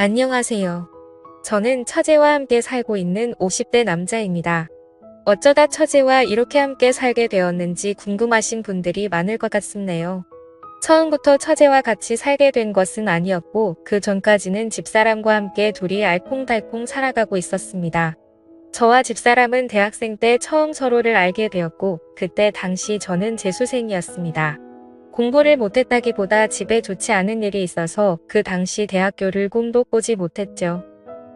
안녕하세요. 저는 처제와 함께 살고 있는 50대 남자입니다. 어쩌다 처제와 이렇게 함께 살게 되었는지 궁금하신 분들이 많을 것 같습네요. 처음부터 처제와 같이 살게 된 것은 아니었고 그 전까지는 집사람과 함께 둘이 알콩달콩 살아가고 있었습니다. 저와 집사람은 대학생 때 처음 서로를 알게 되었고 그때 당시 저는 재수생이었습니다. 공부를 못했다기보다 집에 좋지 않은 일이 있어서 그 당시 대학교를 꿈도 꾸지 못했죠.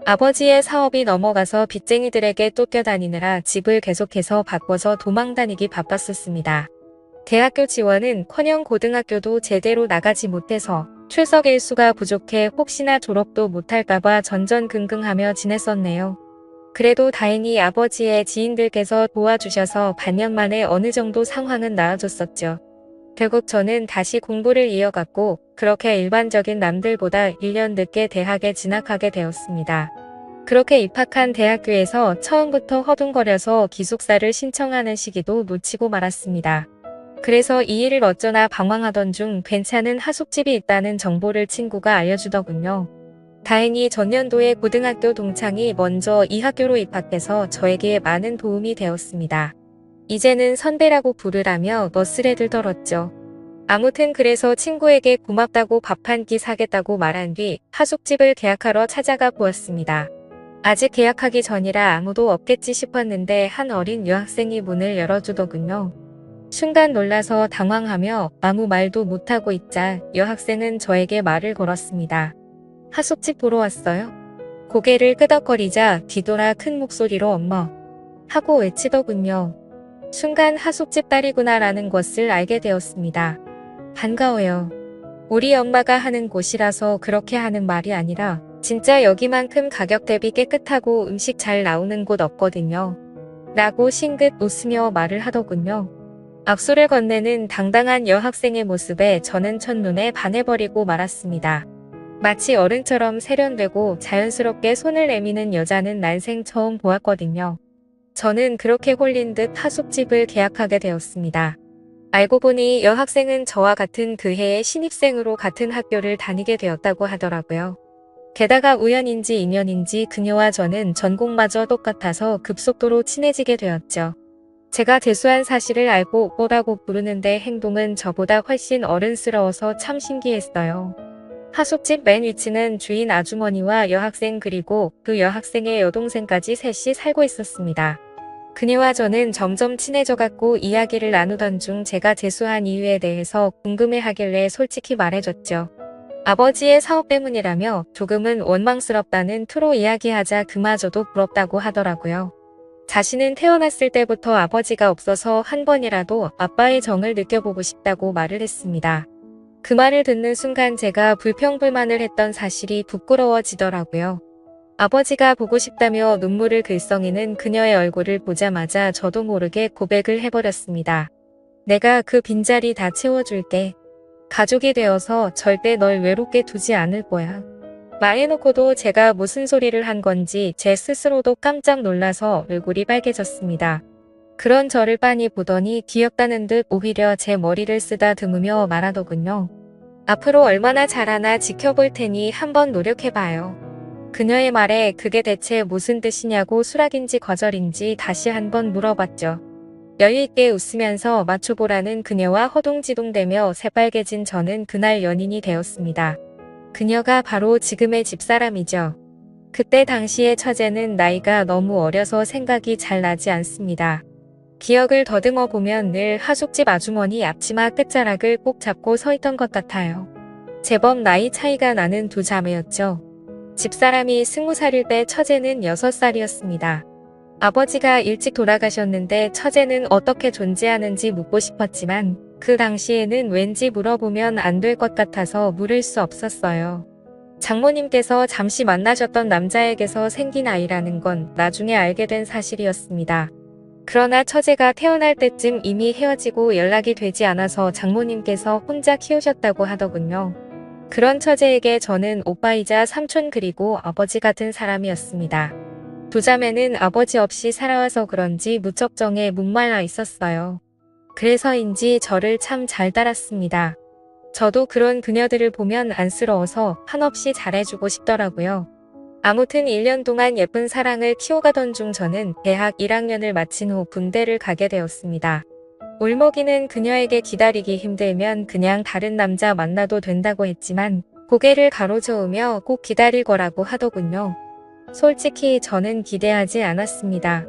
아버지의 사업이 넘어가서 빚쟁이들에게 쫓겨다니느라 집을 계속해서 바꿔서 도망다니기 바빴었습니다. 대학교 지원은커녕 고등학교도 제대로 나가지 못해서 출석 일수가 부족해 혹시나 졸업도 못할까봐 전전긍긍하며 지냈었네요. 그래도 다행히 아버지의 지인들께서 도와주셔서 반년 만에 어느 정도 상황은 나아졌었죠. 결국 저는 다시 공부를 이어갔고 그렇게 일반적인 남들보다 1년 늦게 대학에 진학하게 되었습니다. 그렇게 입학한 대학교에서 처음부터 허둥거려서 기숙사를 신청하는 시기도 놓치고 말았습니다. 그래서 이 일을 어쩌나 방황하던 중 괜찮은 하숙집이 있다는 정보를 친구가 알려주더군요. 다행히 전년도에 고등학교 동창이 먼저 이 학교로 입학해서 저에게 많은 도움이 되었습니다. 이제는 선배라고 부르라며 멋스레들 떨었죠. 아무튼 그래서 친구에게 고맙다고 밥 한 끼 사겠다고 말한 뒤 하숙집을 계약하러 찾아가 보았습니다. 아직 계약하기 전이라 아무도 없겠지 싶었는데 한 어린 여학생이 문을 열어주더군요. 순간 놀라서 당황하며 아무 말도 못하고 있자 여학생은 저에게 말을 걸었습니다. 하숙집 보러 왔어요? 고개를 끄덕거리자 뒤돌아 큰 목소리로 엄마 하고 외치더군요. 순간 하숙집 딸이구나라는 것을 알게 되었습니다. 반가워요. 우리 엄마가 하는 곳이라서 그렇게 하는 말이 아니라 진짜 여기만큼 가격 대비 깨끗하고 음식 잘 나오는 곳 없거든요. 라고 싱긋 웃으며 말을 하더군요. 악수를 건네는 당당한 여학생의 모습에 저는 첫눈에 반해버리고 말았습니다. 마치 어른처럼 세련되고 자연스럽게 손을 내미는 여자는 난생 처음 보았거든요. 저는 그렇게 홀린 듯 하숙집을 계약하게 되었습니다. 알고 보니 여학생은 저와 같은 그 해의 신입생으로 같은 학교를 다니게 되었다고 하더라고요. 게다가 우연인지 인연인지 그녀와 저는 전공마저 똑같아서 급속도로 친해지게 되었죠. 제가 재수한 사실을 알고 오라고 부르는데 행동은 저보다 훨씬 어른스러워서 참 신기했어요. 하숙집 맨 위치는 주인 아주머니와 여학생 그리고 그 여학생의 여동생까지 셋이 살고 있었습니다. 그녀와 저는 점점 친해져갔고 이야기를 나누던 중 제가 재수한 이유에 대해서 궁금해하길래 솔직히 말해줬죠. 아버지의 사업 때문이라며 조금은 원망스럽다는 투로 이야기하자 그마저도 부럽다고 하더라고요. 자신은 태어났을 때부터 아버지가 없어서 한 번이라도 아빠의 정을 느껴보고 싶다고 말을 했습니다. 그 말을 듣는 순간 제가 불평불만을 했던 사실이 부끄러워지더라고요. 아버지가 보고 싶다며 눈물을 글썽이는 그녀의 얼굴을 보자마자 저도 모르게 고백을 해버렸습니다. 내가 그 빈자리 다 채워줄게. 가족이 되어서 절대 널 외롭게 두지 않을 거야. 말해놓고도 제가 무슨 소리를 한 건지 제 스스로도 깜짝 놀라서 얼굴이 빨개졌습니다. 그런 저를 빤히 보더니 귀엽다는 듯 오히려 제 머리를 쓰다듬으며 말하더군요. 앞으로 얼마나 잘하나 지켜볼 테니 한번 노력해봐요. 그녀의 말에 그게 대체 무슨 뜻이냐고 수락인지 거절인지 다시 한번 물어봤죠. 여유있게 웃으면서 맞춰보라는 그녀와 허둥지둥대며 새빨개진 저는 그날 연인이 되었습니다. 그녀가 바로 지금의 집사람이죠. 그때 당시의 처제는 나이가 너무 어려서 생각이 잘 나지 않습니다. 기억을 더듬어 보면 늘 하숙집 아주머니 앞치마 끝자락을 꼭 잡고 서 있던 것 같아요. 제법 나이 차이가 나는 두 자매였죠. 집사람이 20살일 때 처제는 6살이었습니다. 아버지가 일찍 돌아가셨는데 처제는 어떻게 존재하는지 묻고 싶었지만 그 당시에는 왠지 물어보면 안 될 것 같아서 물을 수 없었어요. 장모님께서 잠시 만나셨던 남자에게서 생긴 아이라는 건 나중에 알게 된 사실이었습니다. 그러나 처제가 태어날 때쯤 이미 헤어지고 연락이 되지 않아서 장모님께서 혼자 키우셨다고 하더군요. 그런 처제에게 저는 오빠이자 삼촌 그리고 아버지 같은 사람이었습니다. 두 자매는 아버지 없이 살아와서 그런지 무척 정에 목말라 있었어요. 그래서인지 저를 참 잘 따랐습니다. 저도 그런 그녀들을 보면 안쓰러워서 한없이 잘해주고 싶더라고요. 아무튼 1년 동안 예쁜 사랑을 키워가던 중 저는 대학 1학년을 마친 후 군대를 가게 되었습니다. 울먹이는 그녀에게 기다리기 힘들면 그냥 다른 남자 만나도 된다고 했지만 고개를 가로저으며 꼭 기다릴 거라고 하더군요. 솔직히 저는 기대하지 않았습니다.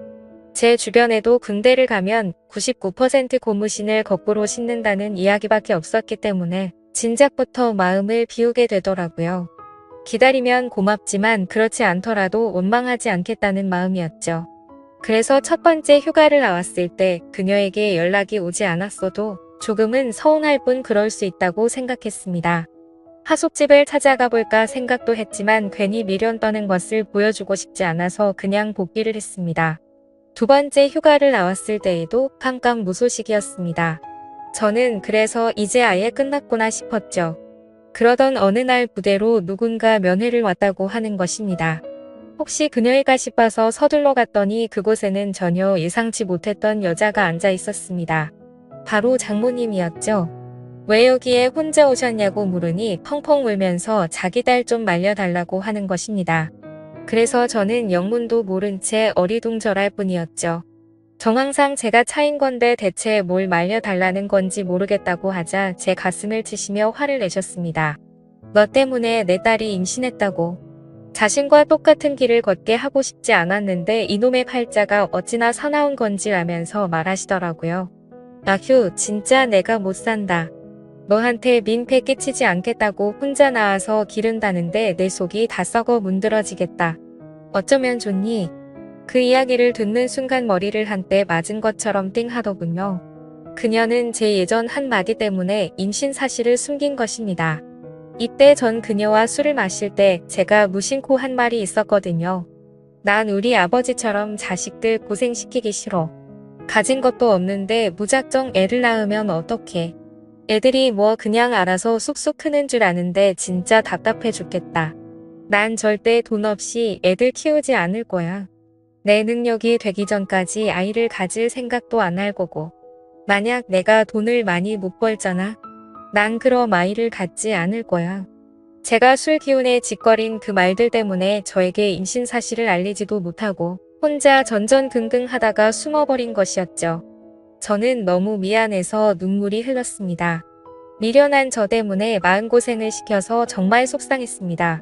제 주변에도 군대를 가면 99% 고무신을 거꾸로 신는다는 이야기밖에 없었기 때문에 진작부터 마음을 비우게 되더라고요. 기다리면 고맙지만 그렇지 않더라도 원망하지 않겠다는 마음이었죠. 그래서 첫 번째 휴가를 나왔을 때 그녀에게 연락이 오지 않았어도 조금은 서운할 뿐 그럴 수 있다고 생각했습니다. 하숙집을 찾아가 볼까 생각도 했지만 괜히 미련 떠는 것을 보여주고 싶지 않아서 그냥 복귀를 했습니다. 두 번째 휴가를 나왔을 때에도 깜깜무소식이었습니다. 저는 그래서 이제 아예 끝났구나 싶었죠. 그러던 어느 날 부대로 누군가 면회를 왔다고 하는 것입니다. 혹시 그녀일까 싶어서 서둘러 갔더니 그곳에는 전혀 예상치 못했던 여자가 앉아 있었습니다. 바로 장모님이었죠. 왜 여기에 혼자 오셨냐고 물으니 펑펑 울면서 자기 딸 좀 말려달라고 하는 것입니다. 그래서 저는 영문도 모른 채 어리둥절할 뿐이었죠. 정황상 제가 차인 건데 대체 뭘 말려달라는 건지 모르겠다고 하자 제 가슴을 치시며 화를 내셨습니다. 너 때문에 내 딸이 임신했다고. 자신과 똑같은 길을 걷게 하고 싶지 않았는데 이놈의 팔자가 어찌나 사나운 건지 라면서 말하시더라고요. 아휴, 진짜 내가 못 산다. 너한테 민폐 끼치지 않겠다고 혼자 나와서 기른다는데 내 속이 다 썩어 문드러지겠다. 어쩌면 좋니? 그 이야기를 듣는 순간 머리를 한대 맞은 것처럼 띵 하더군요. 그녀는 제 예전 한마디 때문에 임신 사실을 숨긴 것입니다. 이때 전 그녀와 술을 마실 때 제가 무심코 한 말이 있었거든요. 난 우리 아버지처럼 자식들 고생시키기 싫어. 가진 것도 없는데 무작정 애를 낳으면 어떡해. 애들이 뭐 그냥 알아서 쑥쑥 크는 줄 아는데 진짜 답답해 죽겠다. 난 절대 돈 없이 애들 키우지 않을 거야. 내 능력이 되기 전까지 아이를 가질 생각도 안 할 거고. 만약 내가 돈을 많이 못 벌잖아. 난 그럼 아이를 갖지 않을 거야. 제가 술 기운에 짓거린 그 말들 때문에 저에게 임신 사실을 알리지도 못하고 혼자 전전긍긍 하다가 숨어버린 것이었죠. 저는 너무 미안해서 눈물이 흘렀습니다. 미련한 저 때문에 마음고생을 시켜서 정말 속상했습니다.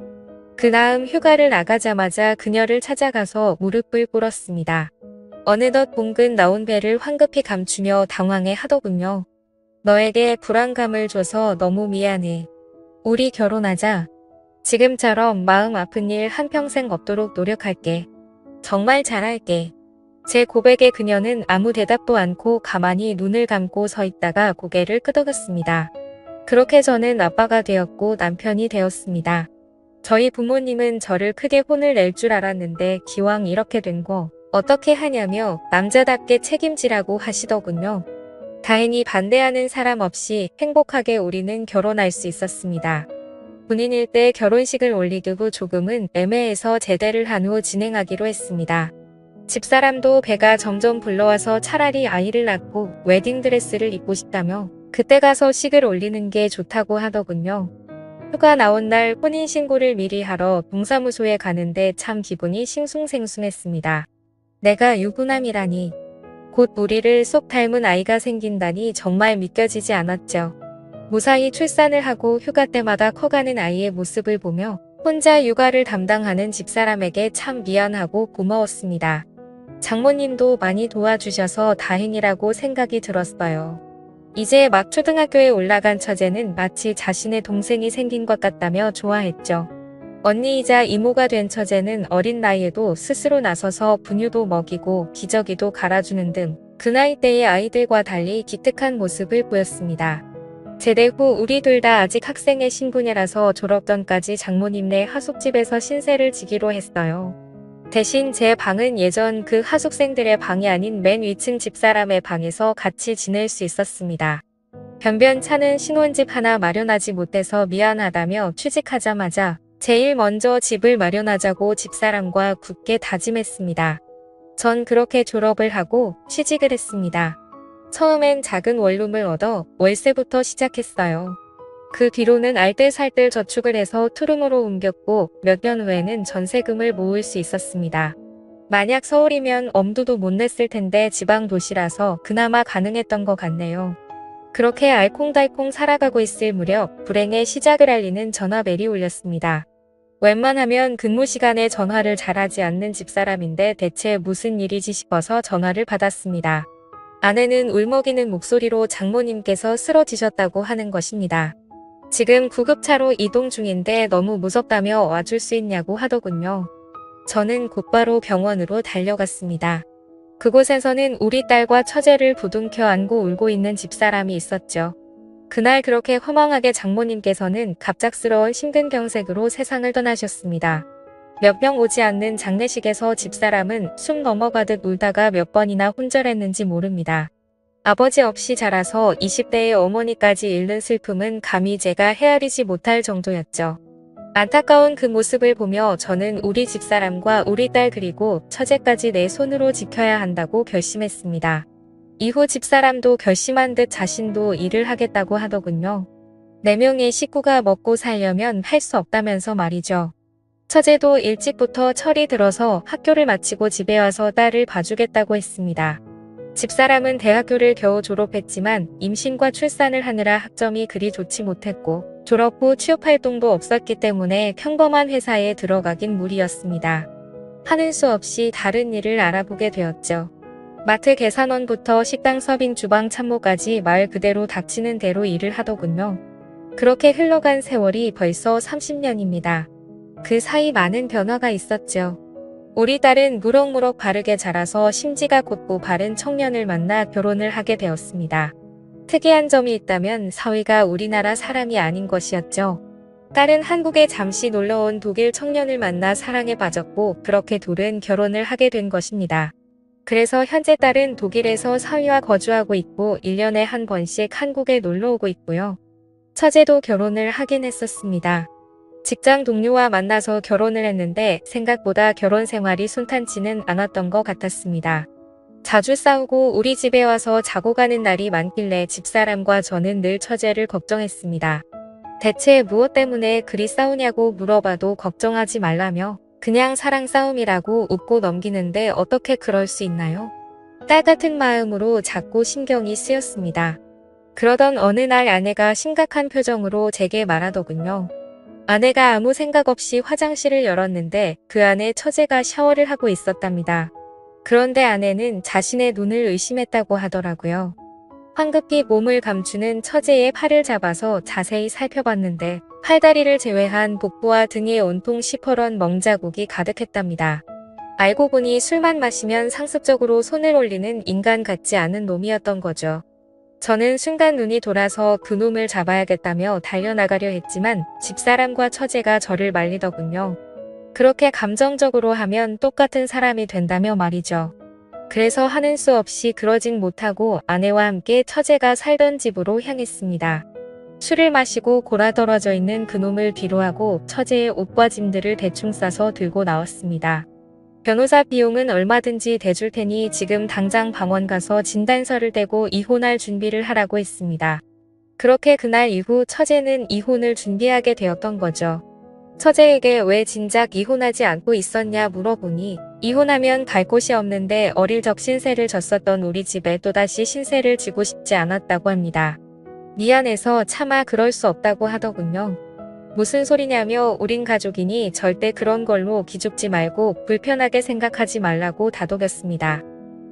그 다음 휴가를 나가자마자 그녀를 찾아가서 무릎을 꿇었습니다. 어느덧 봉근 나온 배를 황급히 감추며 당황해 하더군요. 너에게 불안감을 줘서 너무 미안해. 우리 결혼하자. 지금처럼 마음 아픈 일 한평생 없도록 노력할게. 정말 잘할게. 제 고백에 그녀는 아무 대답도 않고 가만히 눈을 감고 서 있다가 고개를 끄덕였습니다. 그렇게 저는 아빠가 되었고 남편이 되었습니다. 저희 부모님은 저를 크게 혼을 낼 줄 알았는데 기왕 이렇게 된 거 어떻게 하냐며 남자답게 책임지라고 하시더군요. 다행히 반대하는 사람 없이 행복하게 우리는 결혼할 수 있었습니다. 군인일 때 결혼식을 올리고 조금은 애매해서 제대를 한 후 진행하기로 했습니다. 집사람도 배가 점점 불러와서 차라리 아이를 낳고 웨딩드레스를 입고 싶다며 그때 가서 식을 올리는 게 좋다고 하더군요. 휴가 나온 날 혼인신고를 미리 하러 동사무소에 가는데 참 기분이 싱숭생숭했습니다. 내가 유부남이라니. 곧 우리를 쏙 닮은 아이가 생긴다니 정말 믿겨지지 않았죠. 무사히 출산을 하고 휴가 때마다 커가는 아이의 모습을 보며 혼자 육아를 담당하는 집사람에게 참 미안하고 고마웠습니다. 장모님도 많이 도와주셔서 다행이라고 생각이 들었어요. 이제 막 초등학교에 올라간 처제는 마치 자신의 동생이 생긴 것 같다며 좋아했죠. 언니이자 이모가 된 처제는 어린 나이에도 스스로 나서서 분유도 먹이고 기저귀도 갈아주는 등 그 나이대의 아이들과 달리 기특한 모습을 보였습니다. 제대 후 우리 둘 다 아직 학생의 신분이라서 졸업 전까지 장모님네 하숙집에서 신세를 지기로 했어요. 대신 제 방은 예전 그 하숙생들의 방이 아닌 맨 위층 집사람의 방에서 같이 지낼 수 있었습니다. 변변찮은 신혼집 하나 마련하지 못해서 미안하다며 취직하자마자 제일 먼저 집을 마련하자고 집사람과 굳게 다짐했습니다. 전 그렇게 졸업을 하고 취직을 했습니다. 처음엔 작은 원룸을 얻어 월세부터 시작했어요. 그 뒤로는 알뜰살뜰 저축을 해서 투룸으로 옮겼고 몇 년 후에는 전세금을 모을 수 있었습니다. 만약 서울이면 엄두도 못 냈을 텐데 지방 도시라서 그나마 가능했던 것 같네요. 그렇게 알콩달콩 살아가고 있을 무렵 불행의 시작을 알리는 전화벨이 울렸습니다. 웬만하면 근무 시간에 전화를 잘하지 않는 집사람인데 대체 무슨 일이지 싶어서 전화를 받았습니다. 아내는 울먹이는 목소리로 장모님께서 쓰러지셨다고 하는 것입니다. 지금 구급차로 이동 중인데 너무 무섭다며 와줄 수 있냐고 하더군요. 저는 곧바로 병원으로 달려갔습니다. 그곳에서는 우리 딸과 처제를 부둥켜 안고 울고 있는 집사람이 있었죠. 그날 그렇게 허망하게 장모님께서는 갑작스러운 심근경색으로 세상을 떠나셨습니다. 몇 명 오지 않는 장례식에서 집사람은 숨 넘어가듯 울다가 몇 번이나 혼절했는지 모릅니다. 아버지 없이 자라서 20대의 어머니까지 잃는 슬픔은 감히 제가 헤아리지 못할 정도였죠. 안타까운 그 모습을 보며 저는 우리 집사람과 우리 딸 그리고 처제까지 내 손으로 지켜야 한다고 결심했습니다. 이후 집사람도 결심한 듯 자신도 일을 하겠다고 하더군요. 4명의 식구가 먹고 살려면 할 수 없다면서 말이죠. 처제도 일찍부터 철이 들어서 학교를 마치고 집에 와서 딸을 봐주겠다고 했습니다. 집사람은 대학교를 겨우 졸업했지만 임신과 출산을 하느라 학점이 그리 좋지 못했고 졸업 후 취업활동도 없었기 때문에 평범한 회사에 들어가긴 무리였습니다. 하는 수 없이 다른 일을 알아보게 되었죠. 마트 계산원부터 식당 서빙 주방 참모까지 말 그대로 닥치는 대로 일을 하더군요. 그렇게 흘러간 세월이 벌써 30년입니다. 그 사이 많은 변화가 있었죠. 우리 딸은 무럭무럭 바르게 자라서 심지가 곧고 바른 청년을 만나 결혼을 하게 되었습니다. 특이한 점이 있다면 사위가 우리나라 사람이 아닌 것이었죠. 딸은 한국에 잠시 놀러온 독일 청년을 만나 사랑에 빠졌고 그렇게 둘은 결혼을 하게 된 것입니다. 그래서 현재 딸은 독일에서 사위와 거주하고 있고 1년에 한 번씩 한국에 놀러 오고 있고요. 처제도 결혼을 하긴 했었습니다. 직장 동료와 만나서 결혼을 했는데 생각보다 결혼 생활이 순탄치는 않았던 것 같았습니다. 자주 싸우고 우리 집에 와서 자고 가는 날이 많길래 집사람과 저는 늘 처제를 걱정했습니다. 대체 무엇 때문에 그리 싸우냐고 물어봐도 걱정하지 말라며 그냥 사랑 싸움이라고 웃고 넘기는데 어떻게 그럴 수 있나요? 딸 같은 마음으로 자꾸 신경이 쓰였습니다. 그러던 어느 날 아내가 심각한 표정으로 제게 말하더군요. 아내가 아무 생각 없이 화장실을 열었는데 그 안에 처제가 샤워를 하고 있었답니다. 그런데 아내는 자신의 눈을 의심했다고 하더라고요. 황급히 몸을 감추는 처제의 팔을 잡아서 자세히 살펴봤는데 팔다리를 제외한 복부와 등에 온통 시퍼런 멍자국이 가득했답니다. 알고 보니 술만 마시면 상습적으로 손을 올리는 인간 같지 않은 놈이었던 거죠. 저는 순간 눈이 돌아서 그놈을 잡아야겠다며 달려나가려 했지만 집사람과 처제가 저를 말리더군요. 그렇게 감정적으로 하면 똑같은 사람이 된다며 말이죠. 그래서 하는 수 없이 그러진 못하고 아내와 함께 처제가 살던 집으로 향했습니다. 술을 마시고 골아떨어져 있는 그놈을 뒤로하고 처제의 옷과 짐들을 대충 싸서 들고 나왔습니다. 변호사 비용은 얼마든지 대줄 테니 지금 당장 방원 가서 진단서를 떼고 이혼할 준비를 하라고 했습니다. 그렇게 그날 이후 처제는 이혼을 준비하게 되었던 거죠. 처제에게 왜 진작 이혼하지 않고 있었냐 물어보니 이혼하면 갈 곳이 없는데 어릴 적 신세를 졌었던 우리 집에 또다시 신세를 지고 싶지 않았다고 합니다. 미안해서 차마 그럴 수 없다고 하더군요. 무슨 소리냐며 우린 가족이니 절대 그런 걸로 기죽지 말고 불편하게 생각하지 말라고 다독였습니다.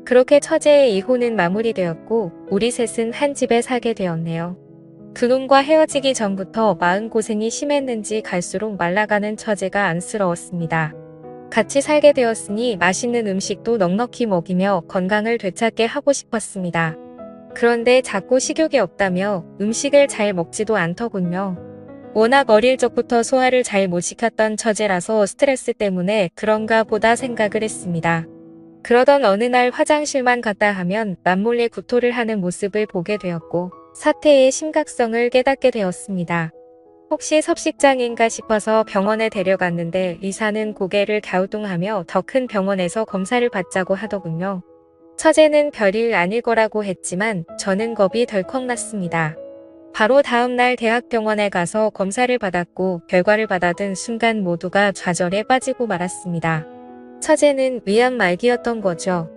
그렇게 처제의 이혼은 마무리되었고 우리 셋은 한 집에 살게 되었네요. 그놈과 헤어지기 전부터 마음고생이 심했는지 갈수록 말라가는 처제가 안쓰러웠습니다. 같이 살게 되었으니 맛있는 음식도 넉넉히 먹이며 건강을 되찾게 하고 싶었습니다. 그런데 자꾸 식욕이 없다며 음식을 잘 먹지도 않더군요. 워낙 어릴 적부터 소화를 잘 못 시켰던 처제라서 스트레스 때문에 그런가 보다 생각을 했습니다. 그러던 어느 날 화장실만 갔다 하면 남몰래 구토를 하는 모습을 보게 되었고 사태의 심각성을 깨닫게 되었습니다. 혹시 섭식장애인가 싶어서 병원에 데려갔는데 의사는 고개를 갸우뚱하며 더 큰 병원에서 검사를 받자고 하더군요. 처제는 별일 아닐 거라고 했지만 저는 겁이 덜컥 났습니다. 바로 다음날 대학병원에 가서 검사를 받았고 결과를 받아든 순간 모두가 좌절에 빠지고 말았습니다. 처제는 위암 말기였던 거죠.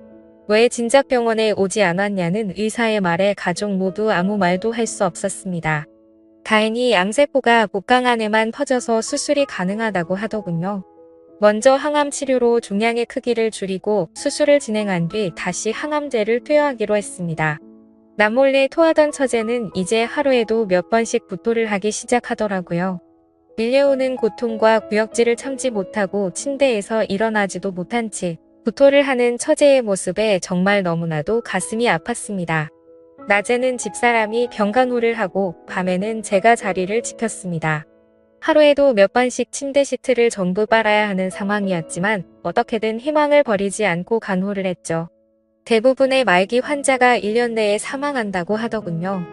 왜 진작 병원에 오지 않았냐는 의사의 말에 가족 모두 아무 말도 할 수 없었습니다. 다행히 암세포가 복강 안에만 퍼져서 수술이 가능하다고 하더군요. 먼저 항암 치료로 종양의 크기를 줄이고 수술을 진행한 뒤 다시 항암제를 투여하기로 했습니다. 남몰래 토하던 처제는 이제 하루에도 몇 번씩 구토를 하기 시작하더라고요. 밀려오는 고통과 구역질을 참지 못하고 침대에서 일어나지도 못한 채 구토를 하는 처제의 모습에 정말 너무나도 가슴이 아팠습니다. 낮에는 집사람이 병간호를 하고 밤에는 제가 자리를 지켰습니다. 하루에도 몇 번씩 침대 시트를 전부 빨아야 하는 상황이었지만 어떻게든 희망을 버리지 않고 간호를 했죠. 대부분의 말기 환자가 1년 내에 사망한다고 하더군요.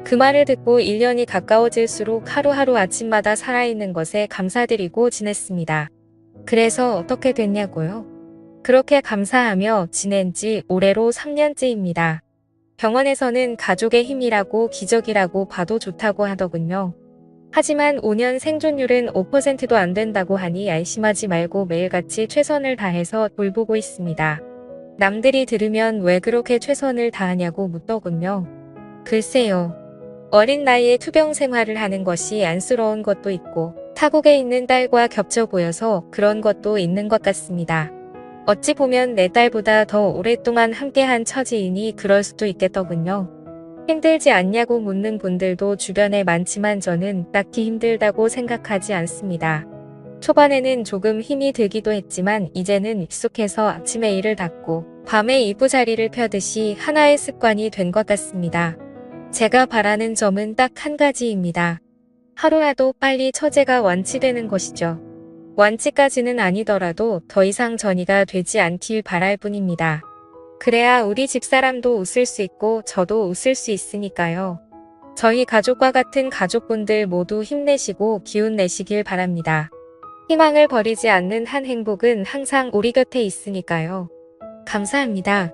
그 말을 듣고 1년이 가까워질수록 하루하루 아침마다 살아있는 것에 감사드리고 지냈습니다. 그래서 어떻게 됐냐고요? 그렇게 감사하며 지낸 지 올해로 3년째입니다. 병원에서는 가족의 힘이라고 기적이라고 봐도 좋다고 하더군요. 하지만 5년 생존율은 5%도 안 된다고 하니 안심하지 말고 매일같이 최선을 다해서 돌보고 있습니다. 남들이 들으면 왜 그렇게 최선을 다하냐고 묻더군요. 글쎄요. 어린 나이에 투병 생활을 하는 것이 안쓰러운 것도 있고 타국에 있는 딸과 겹쳐 보여서 그런 것도 있는 것 같습니다. 어찌 보면 내 딸보다 더 오랫동안 함께한 처지이니 그럴 수도 있겠더군요. 힘들지 않냐고 묻는 분들도 주변에 많지만 저는 딱히 힘들다고 생각하지 않습니다. 초반에는 조금 힘이 들기도 했지만 이제는 익숙해서 아침에 이를 닦고 밤에 이부자리를 펴듯이 하나의 습관이 된 것 같습니다. 제가 바라는 점은 딱 한 가지입니다. 하루라도 빨리 처제가 완치되는 것이죠. 완치까지는 아니더라도 더 이상 전이가 되지 않길 바랄 뿐입니다. 그래야 우리 집사람도 웃을 수 있고 저도 웃을 수 있으니까요. 저희 가족과 같은 가족분들 모두 힘내시고 기운 내시길 바랍니다. 희망을 버리지 않는 한 행복은 항상 우리 곁에 있으니까요. 감사합니다.